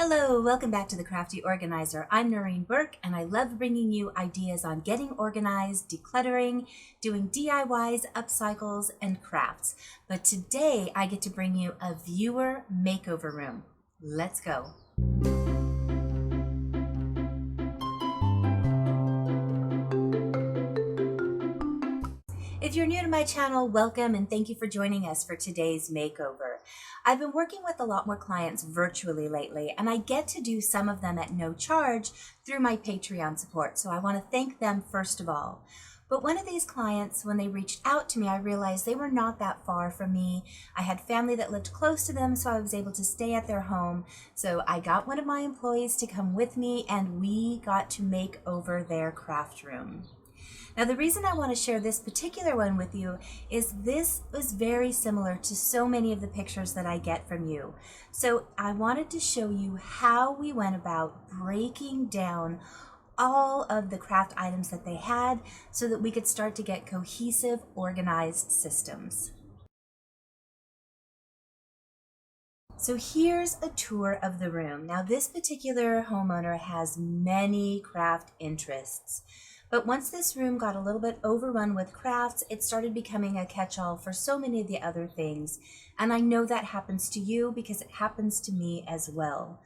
Hello, welcome back to the Crafty Organizer. I'm Noreen Burke, and I love bringing you ideas on getting organized, decluttering, doing DIYs, upcycles, and crafts. But today I get to bring you a viewer makeover room. Let's go. If you're new to my channel, welcome and thank you for joining us for today's makeover. I've been working with a lot more clients virtually lately, and I get to do some of them at no charge through my Patreon support, so I want to thank them first of all. But one of these clients, when they reached out to me, I realized they were not that far from me. I had family that lived close to them, so I was able to stay at their home. So I got one of my employees to come with me, and we got to make over their craft room. Now, the reason I want to share this particular one with you is this was very similar to so many of the pictures that I get from you. So I wanted to show you how we went about breaking down all of the craft items that they had so that we could start to get cohesive, organized systems. So here's a tour of the room. Now, this particular homeowner has many craft interests. But once this room got a little bit overrun with crafts, it started becoming a catch-all for so many of the other things. And I know that happens to you because it happens to me as well.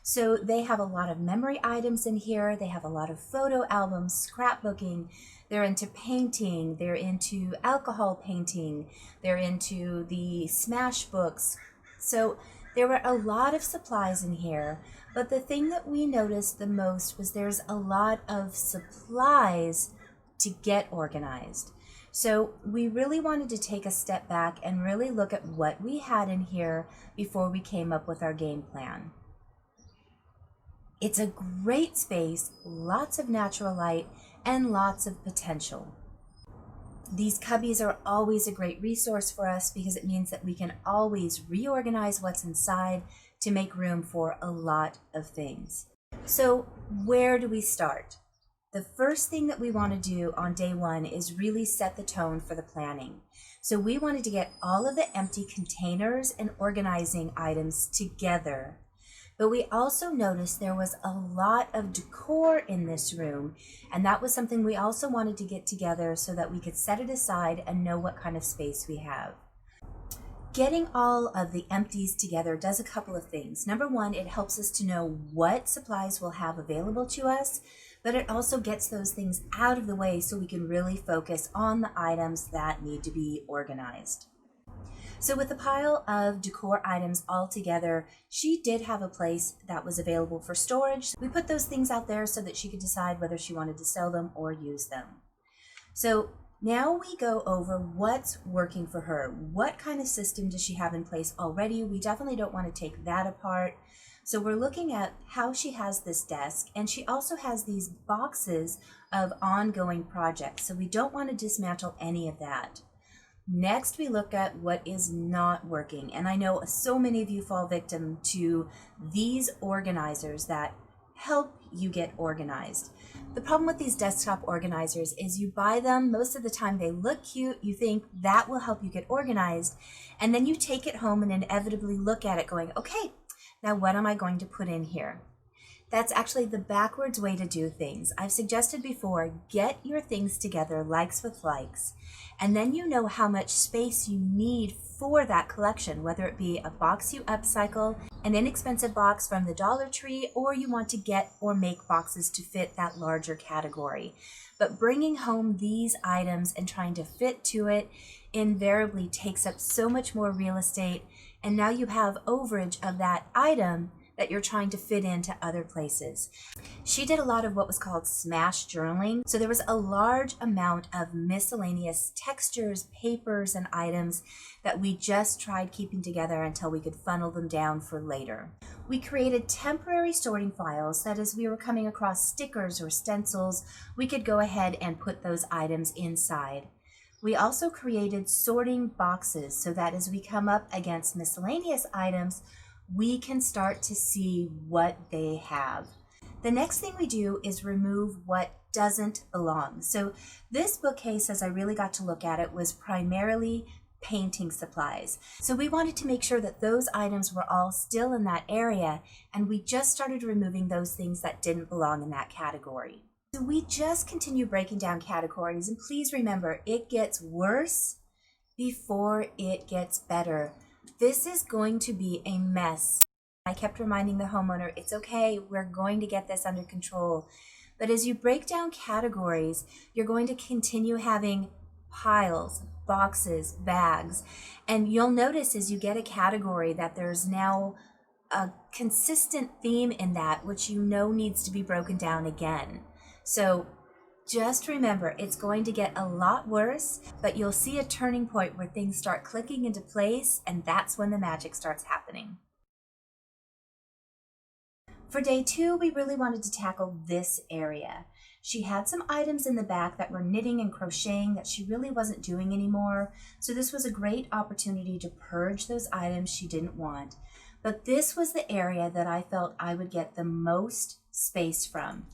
So they have a lot of memory items in here. They have a lot of photo albums, scrapbooking. They're into painting. They're into alcohol painting. They're into the smash books. So there were a lot of supplies in here, but the thing that we noticed the most was there's a lot of supplies to get organized. So we really wanted to take a step back and really look at what we had in here before we came up with our game plan. It's a great space, lots of natural light, and lots of potential. These cubbies are always a great resource for us because it means that we can always reorganize what's inside to make room for a lot of things. So where do we start? The first thing that we want to do on day one is really set the tone for the planning. So we wanted to get all of the empty containers and organizing items together. But we also noticed there was a lot of decor in this room, and that was something we also wanted to get together so that we could set it aside and know what kind of space we have. Getting all of the empties together does a couple of things. Number one, it helps us to know what supplies we'll have available to us, but it also gets those things out of the way so we can really focus on the items that need to be organized. So with a pile of decor items all together, she did have a place that was available for storage. We put those things out there so that she could decide whether she wanted to sell them or use them. So now we go over what's working for her. What kind of system does she have in place already? We definitely don't want to take that apart. So we're looking at how she has this desk, and she also has these boxes of ongoing projects. So we don't want to dismantle any of that. Next, we look at what is not working. And I know so many of you fall victim to these organizers that help you get organized. The problem with these desktop organizers is you buy them, most of the time they look cute, you think that will help you get organized, and then you take it home and inevitably look at it going, okay, now what am I going to put in here? That's actually the backwards way to do things. I've suggested before, get your things together likes with likes, and then you know how much space you need for that collection, whether it be a box you upcycle, an inexpensive box from the Dollar Tree, or you want to get or make boxes to fit that larger category. But bringing home these items and trying to fit to it invariably takes up so much more real estate, and now you have overage of that item that you're trying to fit into other places. She did a lot of what was called smash journaling. So there was a large amount of miscellaneous textures, papers, and items that we just tried keeping together until we could funnel them down for later. We created temporary sorting files that as we were coming across stickers or stencils, we could go ahead and put those items inside. We also created sorting boxes so that as we come up against miscellaneous items, we can start to see what they have. The next thing we do is remove what doesn't belong. So this bookcase, as I really got to look at it, was primarily painting supplies. So we wanted to make sure that those items were all still in that area, and we just started removing those things that didn't belong in that category. So we just continue breaking down categories, and please remember, it gets worse before it gets better. This is going to be a mess. I kept reminding the homeowner, it's okay, we're going to get this under control. But as you break down categories, you're going to continue having piles, boxes, bags, and you'll notice as you get a category that there's now a consistent theme in that which you know needs to be broken down again. So just remember, it's going to get a lot worse, but you'll see a turning point where things start clicking into place, and that's when the magic starts happening. For day 2, we really wanted to tackle this area. She had some items in the back that were knitting and crocheting that she really wasn't doing anymore, so this was a great opportunity to purge those items she didn't want. But this was the area that I felt I would get the most space from.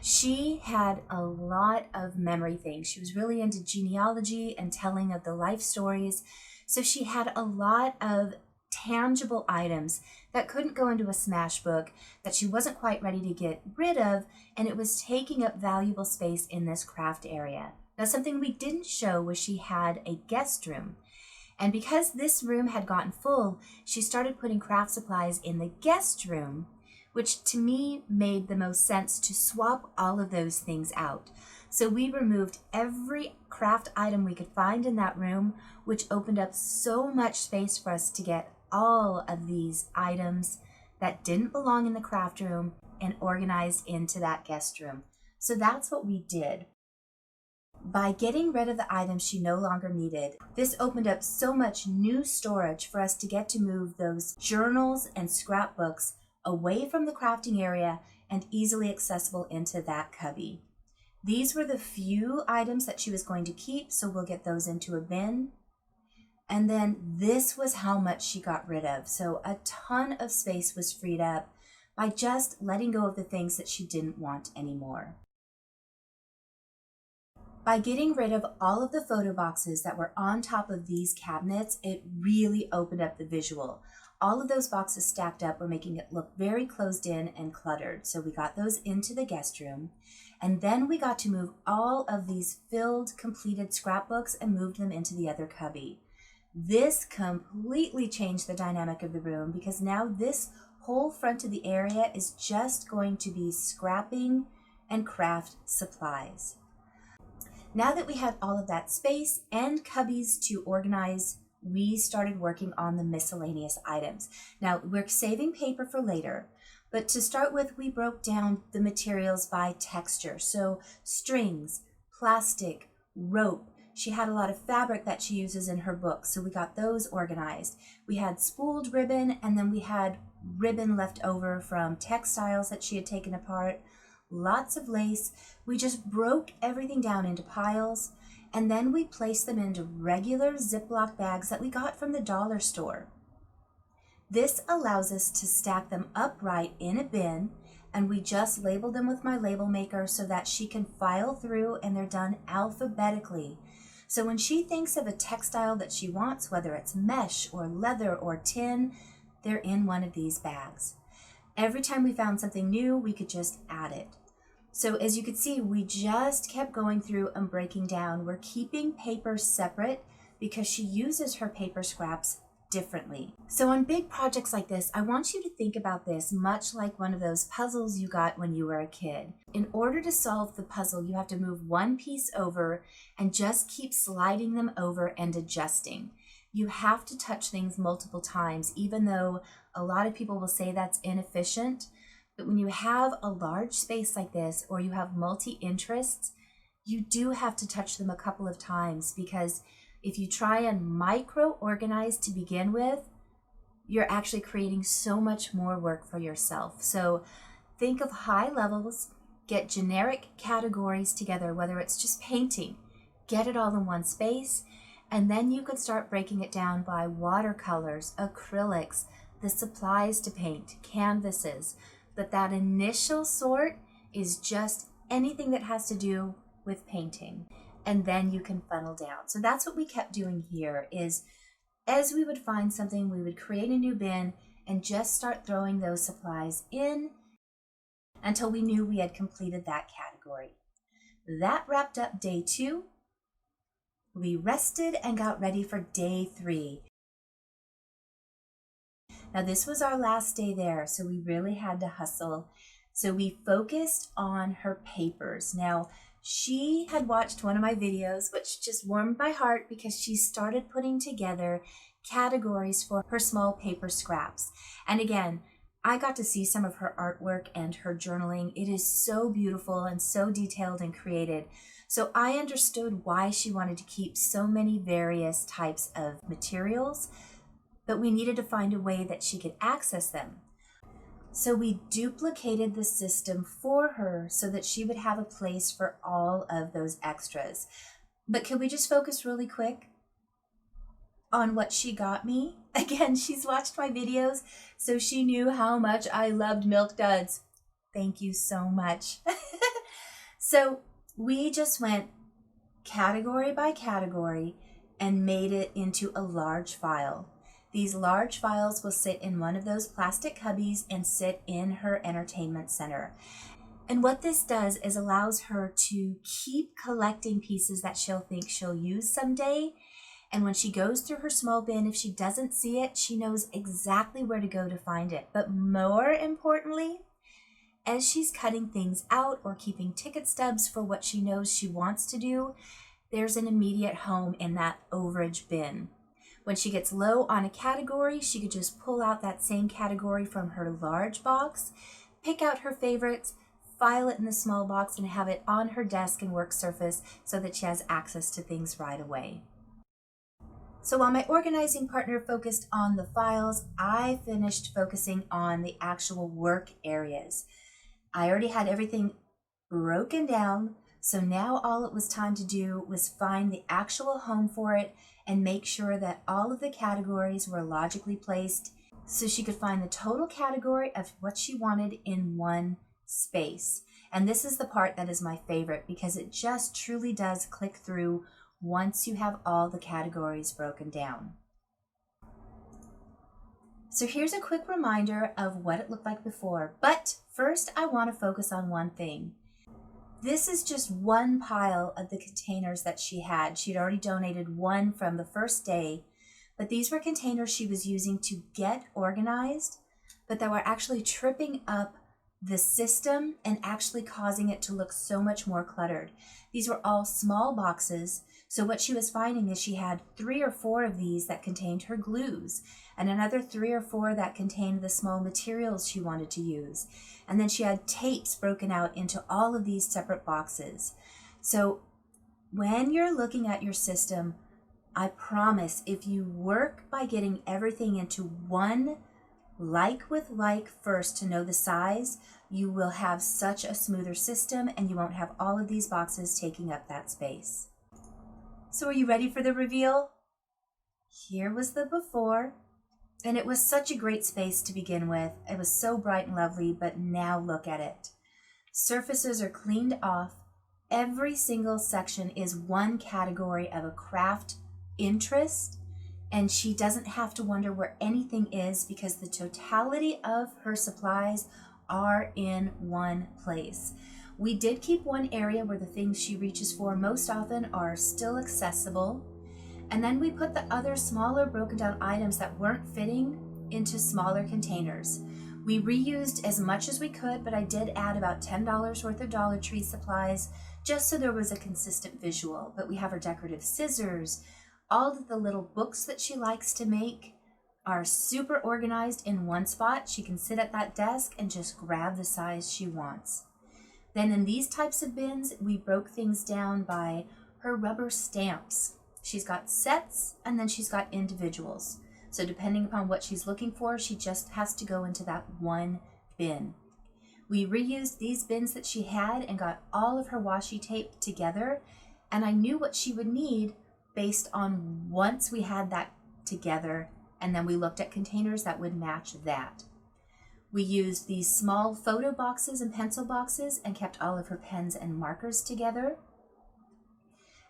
She had a lot of memory things. She was really into genealogy and telling of the life stories, so she had a lot of tangible items that couldn't go into a smash book that she wasn't quite ready to get rid of, and it was taking up valuable space in this craft area. Now, something we didn't show was she had a guest room, and because this room had gotten full, she started putting craft supplies in the guest room, which to me made the most sense to swap all of those things out. So we removed every craft item we could find in that room, which opened up so much space for us to get all of these items that didn't belong in the craft room and organized into that guest room. So that's what we did. By getting rid of the items she no longer needed, this opened up so much new storage for us to get to move those journals and scrapbooks away from the crafting area and easily accessible into that cubby. These were the few items that she was going to keep, so we'll get those into a bin. And then this was how much she got rid of. So a ton of space was freed up by just letting go of the things that she didn't want anymore. By getting rid of all of the photo boxes that were on top of these cabinets, it really opened up the visual. All of those boxes stacked up were making it look very closed in and cluttered. So we got those into the guest room. And then we got to move all of these filled, completed scrapbooks and moved them into the other cubby. This completely changed the dynamic of the room because now this whole front of the area is just going to be scrapping and craft supplies. Now that we had all of that space and cubbies to organize, we started working on the miscellaneous items. Now, we're saving paper for later, but to start with, we broke down the materials by texture. So strings, plastic, rope. She had a lot of fabric that she uses in her book, so we got those organized. We had spooled ribbon, and then we had ribbon left over from textiles that she had taken apart. Lots of lace. We just broke everything down into piles, and then we placed them into regular Ziploc bags that we got from the dollar store. This allows us to stack them upright in a bin, and we just label them with my label maker so that she can file through and they're done alphabetically. So when she thinks of a textile that she wants, whether it's mesh or leather or tin, they're in one of these bags. Every time we found something new, we could just add it. So as you can see, we just kept going through and breaking down. We're keeping paper separate because she uses her paper scraps differently. So on big projects like this, I want you to think about this much like one of those puzzles you got when you were a kid. In order to solve the puzzle, you have to move one piece over and just keep sliding them over and adjusting. You have to touch things multiple times, even though a lot of people will say that's inefficient. But when you have a large space like this, or you have multi-interests, you do have to touch them a couple of times, because if you try and micro-organize to begin with, you're actually creating so much more work for yourself. So think of high levels, get generic categories together, whether it's just painting, get it all in one space, and then you could start breaking it down by watercolors, acrylics, the supplies to paint, canvases. But that initial sort is just anything that has to do with painting. and then you can funnel down. So that's what we kept doing here is as we would find something, we would create a new bin and just start throwing those supplies in until we knew we had completed that category. That wrapped up day 2. We rested and got ready for day 3. Now this was our last day there, so we really had to hustle. So we focused on her papers. Now she had watched one of my videos, which just warmed my heart because she started putting together categories for her small paper scraps. And again, I got to see some of her artwork and her journaling. It is so beautiful and so detailed and created. So I understood why she wanted to keep so many various types of materials, but we needed to find a way that she could access them. So we duplicated the system for her so that she would have a place for all of those extras. But could we just focus really quick on what she got me? Again, she's watched my videos, so she knew how much I loved Milk Duds. Thank you so much. So we just went category by category and made it into a large file. These large files will sit in one of those plastic cubbies and sit in her entertainment center. And what this does is allows her to keep collecting pieces that she'll think she'll use someday. And when she goes through her small bin, if she doesn't see it, she knows exactly where to go to find it. But more importantly, as she's cutting things out or keeping ticket stubs for what she knows she wants to do, there's an immediate home in that overage bin. When she gets low on a category, she could just pull out that same category from her large box, pick out her favorites, file it in the small box, and have it on her desk and work surface so that she has access to things right away. So while my organizing partner focused on the files, I finished focusing on the actual work areas. I already had everything broken down, so now all it was time to do was find the actual home for it and make sure that all of the categories were logically placed so she could find the total category of what she wanted in one space. And this is the part that is my favorite because it just truly does click through once you have all the categories broken down. So here's a quick reminder of what it looked like before, but first I want to focus on one thing. This is just one pile of the containers that she had. She'd already donated one from the first day, but these were containers she was using to get organized, but that were actually tripping up the system and actually causing it to look so much more cluttered. These were all small boxes, so what she was finding is she had 3 or 4 of these that contained her glues, and another 3 or 4 that contained the small materials she wanted to use. And then she had tapes broken out into all of these separate boxes. So when you're looking at your system, I promise if you work by getting everything into one like with like first to know the size, you will have such a smoother system and you won't have all of these boxes taking up that space. So are you ready for the reveal? Here was the before, and it was such a great space to begin with. It was so bright and lovely, but now look at it. Surfaces are cleaned off. Every single section is one category of a craft interest, and she doesn't have to wonder where anything is because the totality of her supplies are in one place. We did keep one area where the things she reaches for most often are still accessible, and then we put the other smaller broken down items that weren't fitting into smaller containers. We reused as much as we could, but I did add about $10 worth of Dollar Tree supplies just so there was a consistent visual. But we have her decorative scissors, all of the little books that she likes to make are super organized in one spot. She can sit at that desk and just grab the size she wants. Then in these types of bins, we broke things down by her rubber stamps. She's got sets and then she's got individuals. So depending upon what she's looking for, she just has to go into that one bin. We reused these bins that she had and got all of her washi tape together. And I knew what she would need based on once we had that together, and then we looked at containers that would match that. We used these small photo boxes and pencil boxes and kept all of her pens and markers together.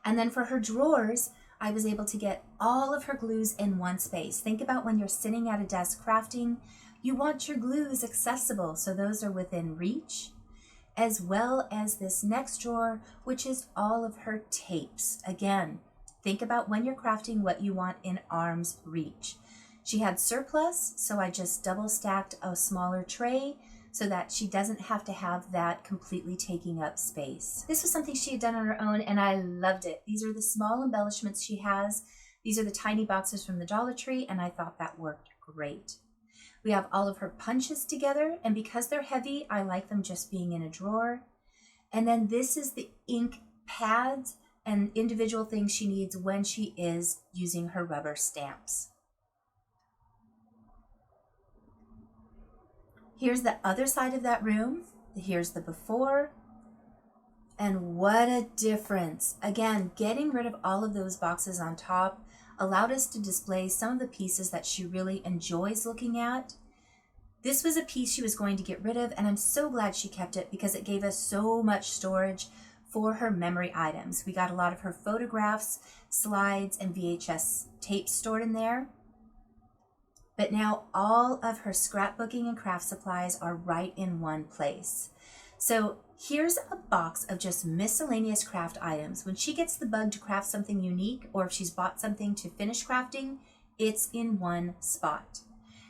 And then for her drawers, I was able to get all of her glues in one space. Think about when you're sitting at a desk crafting, you want your glues accessible, so those are within reach, as well as this next drawer, which is all of her tapes. Again, think about when you're crafting what you want in arm's reach. She had surplus, so I just double stacked a smaller tray so that she doesn't have to have that completely taking up space. This was something she had done on her own, and I loved it. These are the small embellishments she has. These are the tiny boxes from the Dollar Tree, and I thought that worked great. We have all of her punches together, and because they're heavy, I like them just being in a drawer. And then this is the ink pads and individual things she needs when she is using her rubber stamps. Here's the other side of that room. Here's the before. And what a difference. Again, getting rid of all of those boxes on top allowed us to display some of the pieces that she really enjoys looking at. This was a piece she was going to get rid of, and I'm so glad she kept it because it gave us so much storage for her memory items. We got a lot of her photographs, slides, and VHS tapes stored in there. But now all of her scrapbooking and craft supplies are right in one place. So here's a box of just miscellaneous craft items. When she gets the bug to craft something unique, or if she's bought something to finish crafting, it's in one spot.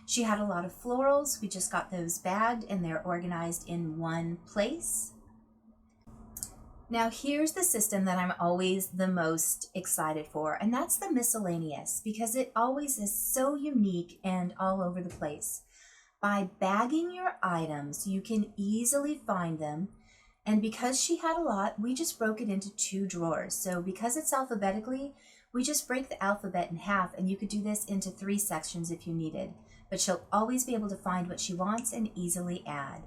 She had a lot of florals. We just got those bagged and they're organized in one place. Now here's the system that I'm always the most excited for, and that's the miscellaneous, because it always is so unique and all over the place. By bagging your items, you can easily find them, and because she had a lot, we just broke it into 2 drawers. So because it's alphabetically, we just break the alphabet in half, and you could do this into 3 sections if you needed, but she'll always be able to find what she wants and easily add.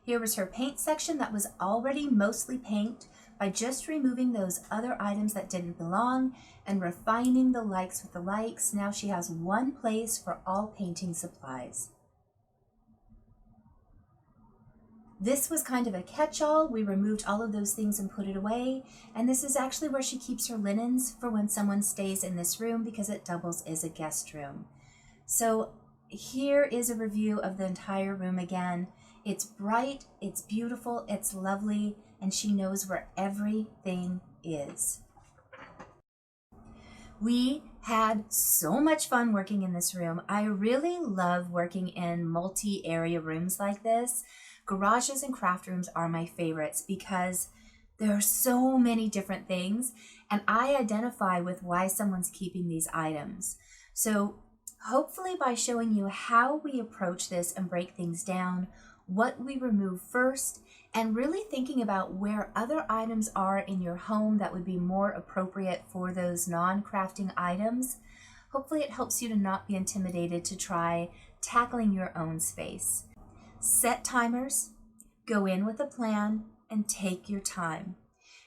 Here was her paint section that was already mostly paint by just removing those other items that didn't belong and refining the likes with the likes. Now she has one place for all painting supplies. This was kind of a catch-all. We removed all of those things and put it away. And this is actually where she keeps her linens for when someone stays in this room because it doubles as a guest room. So here is a review of the entire room again. It's bright, it's beautiful, it's lovely, and she knows where everything is. We had so much fun working in this room. I really love working in multi-area rooms like this. Garages and craft rooms are my favorites because there are so many different things, and I identify with why someone's keeping these items. So hopefully by showing you how we approach this and break things down, what we remove first, and really thinking about where other items are in your home that would be more appropriate for those non-crafting items, hopefully it helps you to not be intimidated to try tackling your own space. Set timers, go in with a plan, and take your time.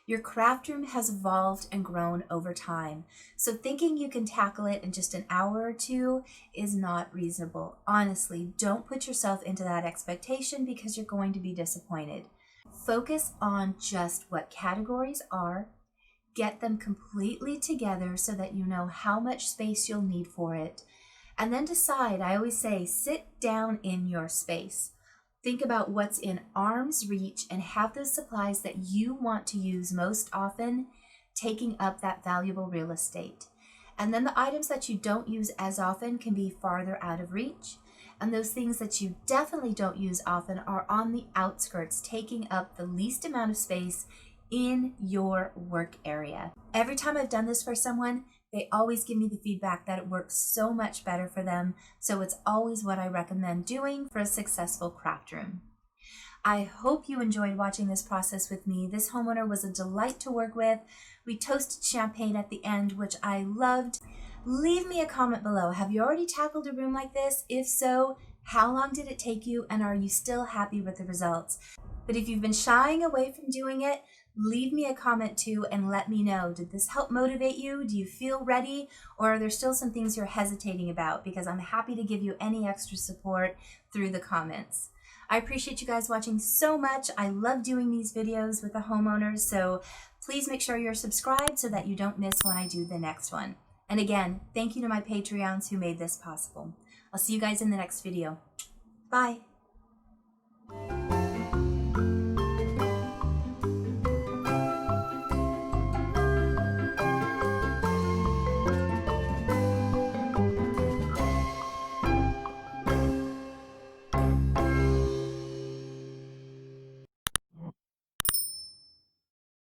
Your craft room has evolved and grown over time, so thinking you can tackle it in just an hour or 2 is not reasonable. Honestly, don't put yourself into that expectation because you're going to be disappointed. Focus on just what categories are, get them completely together so that you know how much space you'll need for it, and then decide. I always say, sit down in your space. Think about what's in arm's reach and have those supplies that you want to use most often taking up that valuable real estate. And then the items that you don't use as often can be farther out of reach. And those things that you definitely don't use often are on the outskirts, taking up the least amount of space in your work area. Every time I've done this for someone, they always give me the feedback that it works so much better for them, so it's always what I recommend doing for a successful craft room. I hope you enjoyed watching this process with me. This homeowner was a delight to work with. We toasted champagne at the end, which I loved. Leave me a comment below. Have you already tackled a room like this? If so, how long did it take you, and are you still happy with the results? But if you've been shying away from doing it, leave me a comment too and let me know. Did this help motivate you? Do you feel ready? Or are there still some things you're hesitating about? Because I'm happy to give you any extra support through the comments. I appreciate you guys watching so much. I love doing these videos with the homeowners, so please make sure you're subscribed so that you don't miss when I do the next one. And again, thank you to my Patreons who made this possible. I'll see you guys in the next video. Bye.